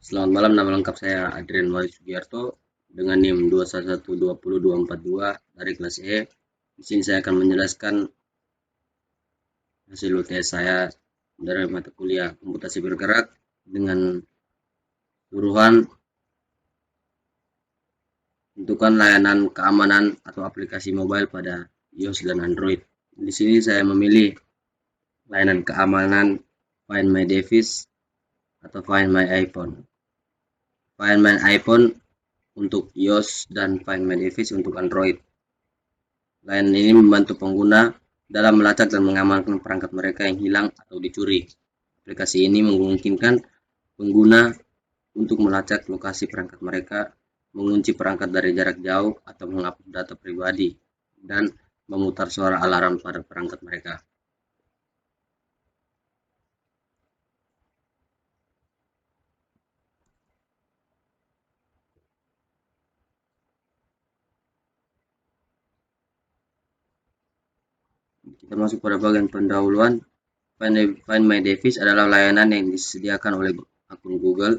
Selamat malam, nama lengkap saya Adrian Wahyu Sugiarto dengan NIM 211200242 dari kelas E. Di sini saya akan menjelaskan hasil UTS saya dari mata kuliah komputasi bergerak dengan suruhan tentukan layanan keamanan atau aplikasi mobile pada iOS dan Android. Di sini saya memilih layanan keamanan Find My Device atau Find My iPhone. Find My iPhone untuk iOS dan Find My Device untuk Android. Layanan ini membantu pengguna dalam melacak dan mengamankan perangkat mereka yang hilang atau dicuri. Aplikasi ini memungkinkan pengguna untuk melacak lokasi perangkat mereka, mengunci perangkat dari jarak jauh atau menghapus data pribadi, dan memutar suara alarm pada perangkat mereka. Kita masuk pada bagian pendahuluan. Find My Device adalah layanan yang disediakan oleh akun Google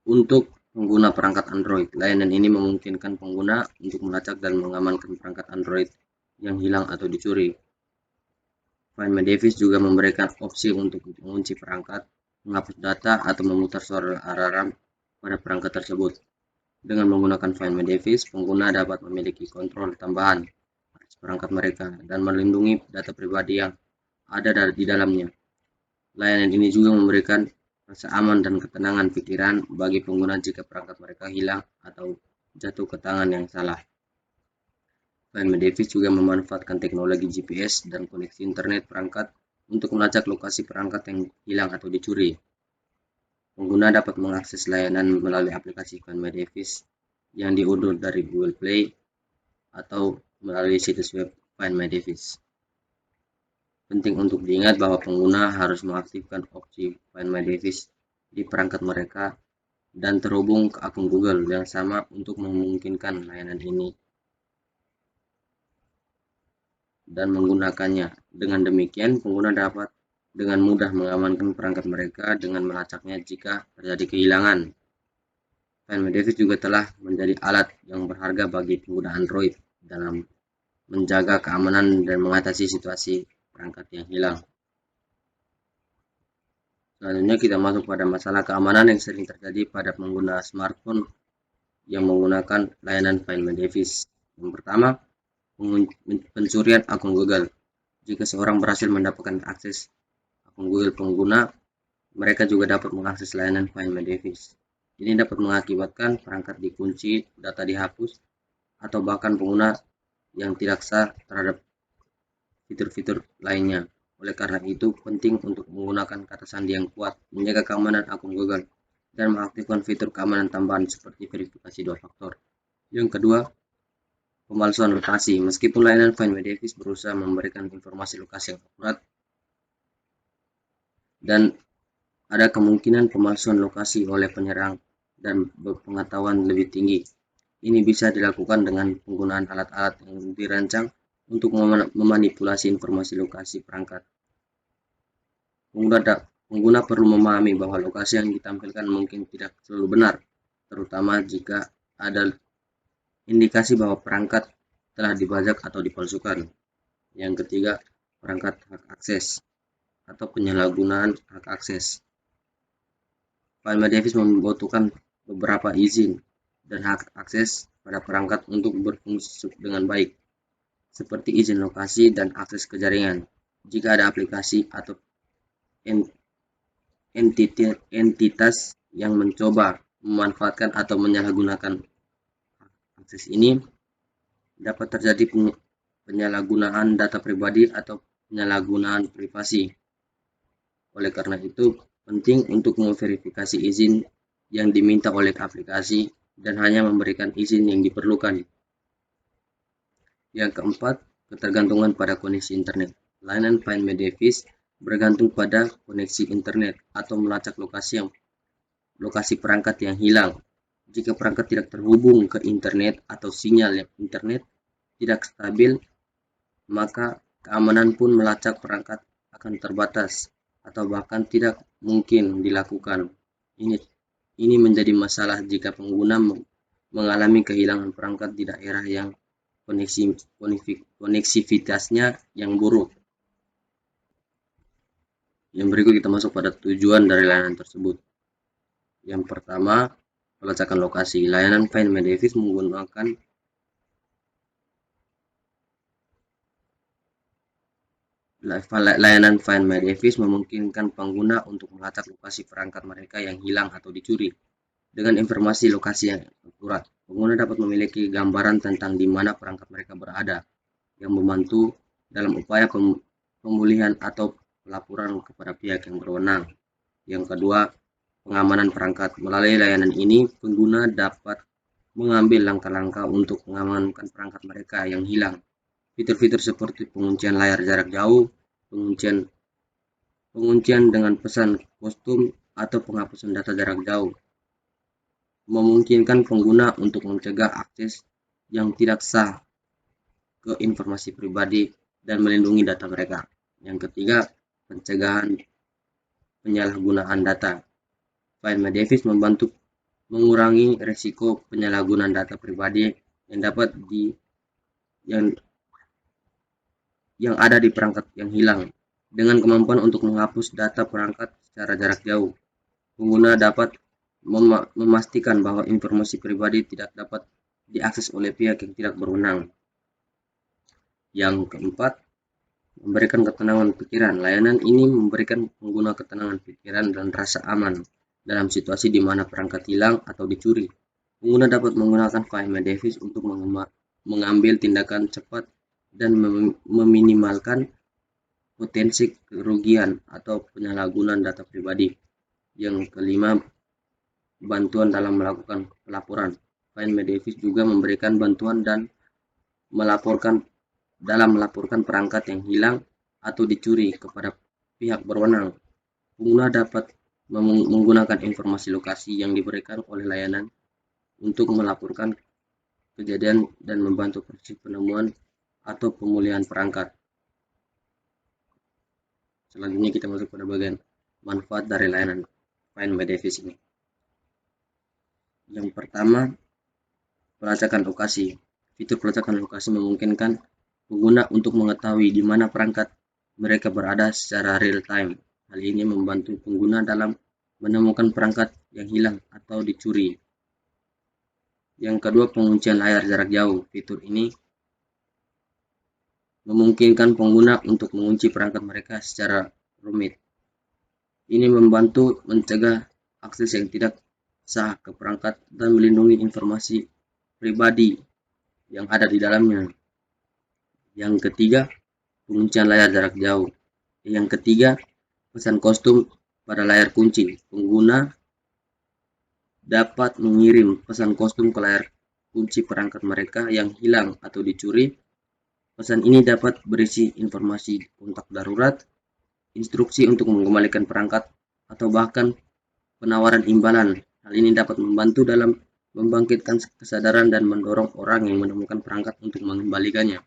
untuk pengguna perangkat Android. Layanan ini memungkinkan pengguna untuk melacak dan mengamankan perangkat Android yang hilang atau dicuri. Find My Device juga memberikan opsi untuk mengunci perangkat, menghapus data, atau memutar suara alarm pada perangkat tersebut. Dengan menggunakan Find My Device, pengguna dapat memiliki kontrol tambahan atas perangkat mereka dan melindungi data pribadi yang ada di dalamnya. Layanan ini juga memberikan rasa aman dan ketenangan pikiran bagi pengguna jika perangkat mereka hilang atau jatuh ke tangan yang salah. Find My Device juga memanfaatkan teknologi GPS dan koneksi internet perangkat untuk melacak lokasi perangkat yang hilang atau dicuri. Pengguna dapat mengakses layanan melalui aplikasi Find My Device yang diunduh dari Google Play atau melalui situs web Find My Device. Penting untuk diingat bahwa pengguna harus mengaktifkan opsi Find My Device di perangkat mereka dan terhubung ke akun Google yang sama untuk memungkinkan layanan ini dan menggunakannya. Dengan demikian, pengguna dapat dengan mudah mengamankan perangkat mereka dengan melacaknya jika terjadi kehilangan. Find My Device juga telah menjadi alat yang berharga bagi pengguna Android dalam menjaga keamanan dan mengatasi situasi perangkat yang hilang. Selanjutnya kita masuk pada masalah keamanan yang sering terjadi pada pengguna smartphone yang menggunakan layanan Find My Device. Yang pertama, pencurian akun Google. Jika seorang berhasil mendapatkan akses akun Google pengguna, mereka juga dapat mengakses layanan Find My Device. Ini dapat mengakibatkan perangkat dikunci, data dihapus, atau bahkan pengguna yang tidak sah terhadap fitur-fitur lainnya. Oleh karena itu, penting untuk menggunakan kata sandi yang kuat, menjaga keamanan akun Google, dan mengaktifkan fitur keamanan tambahan seperti verifikasi 2 faktor. Yang kedua, pemalsuan lokasi. Meskipun layanan Find My Device berusaha memberikan informasi lokasi yang akurat dan ada kemungkinan pemalsuan lokasi oleh penyerang dan berpengetahuan lebih tinggi. Ini bisa dilakukan dengan penggunaan alat-alat yang dirancang untuk memanipulasi informasi lokasi perangkat. Pengguna perlu memahami bahwa lokasi yang ditampilkan mungkin tidak selalu benar, terutama jika ada indikasi bahwa perangkat telah dibajak atau dipalsukan. Yang ketiga, perangkat hak akses atau penyalahgunaan hak akses. Find My Device membutuhkan beberapa izin dan hak akses pada perangkat untuk berfungsi dengan baik, seperti izin lokasi dan akses ke jaringan. Jika ada aplikasi atau entitas yang mencoba memanfaatkan atau menyalahgunakan akses ini, dapat terjadi penyalahgunaan data pribadi atau penyalahgunaan privasi. Oleh karena itu, penting untuk memverifikasi izin yang diminta oleh aplikasi dan hanya memberikan izin yang diperlukan. Yang keempat, ketergantungan pada koneksi internet. Layanan Find My Device bergantung pada koneksi internet atau melacak lokasi perangkat yang hilang. Jika perangkat tidak terhubung ke internet atau sinyal internet tidak stabil, maka keamanan pun melacak perangkat akan terbatas atau bahkan tidak mungkin dilakukan. Ini Ini menjadi masalah jika pengguna mengalami kehilangan perangkat di daerah yang koneksivitasnya yang buruk. Yang berikut kita masuk pada tujuan dari layanan tersebut. Yang pertama, pelacakan lokasi. Layanan Find My Device menggunakan layanan Find My Device memungkinkan pengguna untuk melacak lokasi perangkat mereka yang hilang atau dicuri. Dengan informasi lokasi yang akurat, pengguna dapat memiliki gambaran tentang di mana perangkat mereka berada, yang membantu dalam upaya pemulihan atau pelaporan kepada pihak yang berwenang. Yang kedua, pengamanan perangkat. Melalui layanan ini, pengguna dapat mengambil langkah-langkah untuk mengamankan perangkat mereka yang hilang. Fitur-fitur seperti penguncian layar jarak jauh, penguncian dengan pesan kostum, atau penghapusan data jarak jauh memungkinkan pengguna untuk mencegah akses yang tidak sah ke informasi pribadi dan melindungi data mereka. Yang ketiga, pencegahan penyalahgunaan data. Find My Device membantu mengurangi risiko penyalahgunaan data pribadi yang dapat yang ada di perangkat yang hilang. Dengan kemampuan untuk menghapus data perangkat secara jarak jauh, pengguna dapat memastikan bahwa informasi pribadi tidak dapat diakses oleh pihak yang tidak berwenang. Yang keempat, memberikan ketenangan pikiran. Layanan ini memberikan pengguna ketenangan pikiran dan rasa aman dalam situasi di mana perangkat hilang atau dicuri. Pengguna dapat menggunakan Find My Device untuk mengambil tindakan cepat dan meminimalkan potensi kerugian atau penyalahgunaan data pribadi. Yang kelima, bantuan dalam melakukan pelaporan. Find My Device juga memberikan bantuan dan melaporkan perangkat yang hilang atau dicuri kepada pihak berwenang. Pengguna dapat menggunakan informasi lokasi yang diberikan oleh layanan untuk melaporkan kejadian dan membantu proses penemuan atau pemulihan perangkat. Selanjutnya kita masuk pada bagian manfaat dari layanan Find My Device ini. Yang pertama, pelacakan lokasi. Fitur pelacakan lokasi memungkinkan pengguna untuk mengetahui di mana perangkat mereka berada secara real time. Hal ini membantu pengguna dalam menemukan perangkat yang hilang atau dicuri. Yang kedua, penguncian layar jarak jauh. Fitur ini memungkinkan pengguna untuk mengunci perangkat mereka secara rumit. Ini membantu mencegah akses yang tidak sah ke perangkat dan melindungi informasi pribadi yang ada di dalamnya. Yang ketiga, penguncian layar jarak jauh. Yang ketiga, pesan kostum pada layar kunci. Pengguna dapat mengirim pesan kostum ke layar kunci perangkat mereka yang hilang atau dicuri. Pesan ini dapat berisi informasi kontak darurat, instruksi untuk mengembalikan perangkat, atau bahkan penawaran imbalan. Hal ini dapat membantu dalam membangkitkan kesadaran dan mendorong orang yang menemukan perangkat untuk mengembalikannya.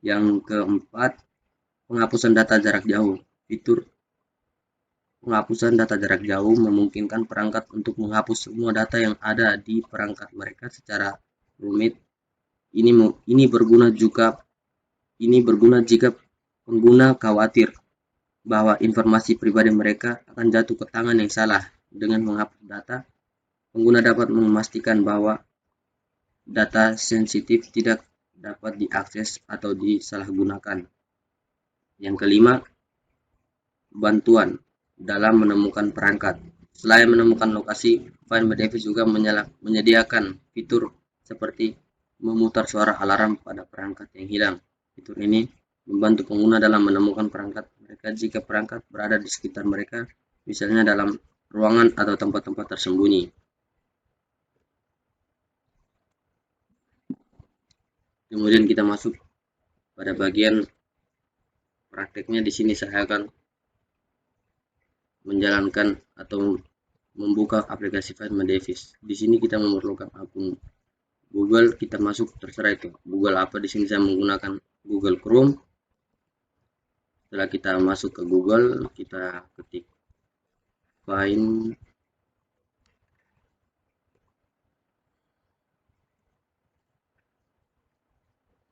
Yang keempat, penghapusan data jarak jauh. Fitur penghapusan data jarak jauh memungkinkan perangkat untuk menghapus semua data yang ada di perangkat mereka secara rumit. Ini berguna jika pengguna khawatir bahwa informasi pribadi mereka akan jatuh ke tangan yang salah. Dengan menghapus data, pengguna dapat memastikan bahwa data sensitif tidak dapat diakses atau disalahgunakan. Yang kelima, bantuan dalam menemukan perangkat. Selain menemukan lokasi, Find My Device juga menyediakan fitur seperti memutar suara alarm pada perangkat yang hilang. Fitur ini membantu pengguna dalam menemukan perangkat mereka jika perangkat berada di sekitar mereka, misalnya dalam ruangan atau tempat-tempat tersembunyi. Kemudian kita masuk pada bagian prakteknya. Di sini saya akan menjalankan atau membuka aplikasi Find My Device. Di sini kita memerlukan akun Google. Kita masuk terserah itu Google apa. Di sini saya menggunakan Google Chrome. Setelah kita masuk ke Google, kita ketik Find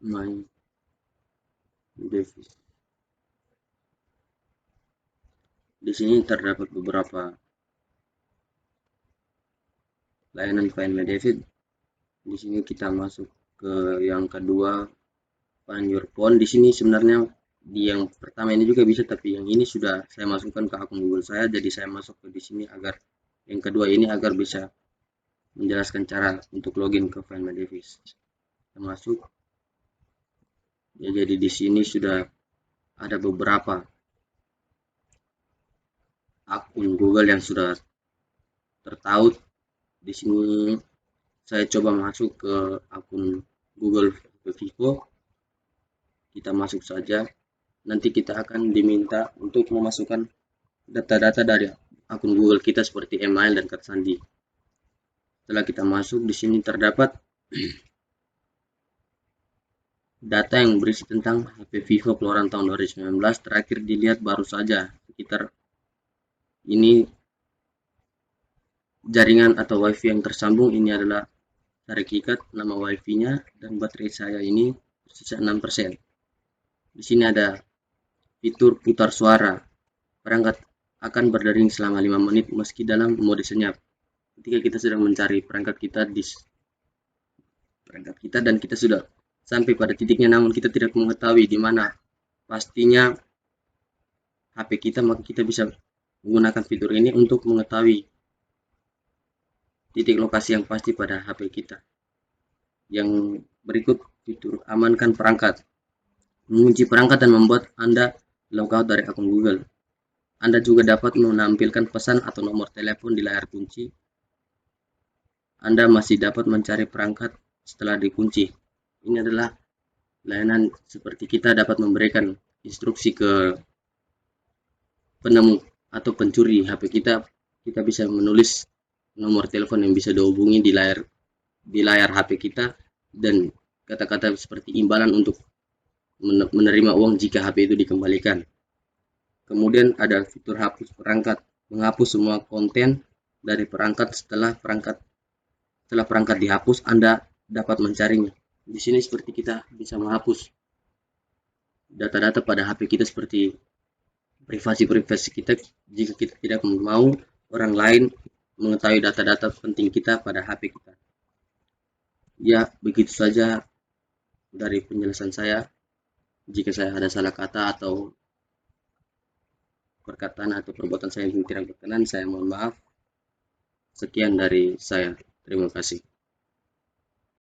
My Device. Di sini terdapat beberapa layanan Find My Device. Di sini kita masuk ke yang kedua, Find Your Phone. Di sini sebenarnya di yang pertama ini juga bisa, tapi yang ini sudah saya masukkan ke akun Google saya, jadi saya masuk ke di sini agar yang kedua ini agar bisa menjelaskan cara untuk login ke Find My Device. Kita masuk. Ya, jadi di sini sudah ada beberapa akun Google yang sudah tertaut. Di sini saya coba masuk ke akun Google Vivo. Kita masuk saja. Nanti kita akan diminta untuk memasukkan data-data dari akun Google kita seperti email dan kartu sandi. Setelah kita masuk, di sini terdapat data yang berisi tentang HP Vivo keluaran tahun 2019. Terakhir dilihat baru saja sekitar ini jaringan atau wifi yang tersambung. Ini adalah hakikat nama wifi-nya, dan baterai saya ini sisa 6%. Di sini ada fitur putar suara. Perangkat akan berdering selama 5 menit meski dalam mode senyap. Ketika kita sedang mencari perangkat kita dan kita sudah sampai pada titiknya, namun kita tidak mengetahui di mana pastinya HP kita, maka kita bisa menggunakan fitur ini untuk mengetahui titik lokasi yang pasti pada HP kita. Yang berikut, fitur amankan perangkat. Mengunci perangkat dan membuat Anda logout dari akun Google. Anda juga dapat menampilkan pesan atau nomor telepon di layar kunci. Anda masih dapat mencari perangkat setelah dikunci. Ini adalah layanan seperti kita dapat memberikan instruksi ke penemu atau pencuri HP kita. Kita bisa menulis nomor telepon yang bisa dihubungi di layar HP kita, dan kata-kata seperti imbalan untuk menerima uang jika HP itu dikembalikan. Kemudian ada fitur hapus perangkat, menghapus semua konten dari perangkat. Setelah perangkat dihapus, Anda dapat mencarinya. Di sini seperti kita bisa menghapus data-data pada HP kita seperti privasi kita jika kita tidak mau orang lain mengetahui data-data penting kita pada HP kita. Ya, begitu saja dari penjelasan saya. Jika saya ada salah kata atau perkataan atau perbuatan saya yang tidak berkenan, saya mohon maaf. Sekian dari saya. Terima kasih.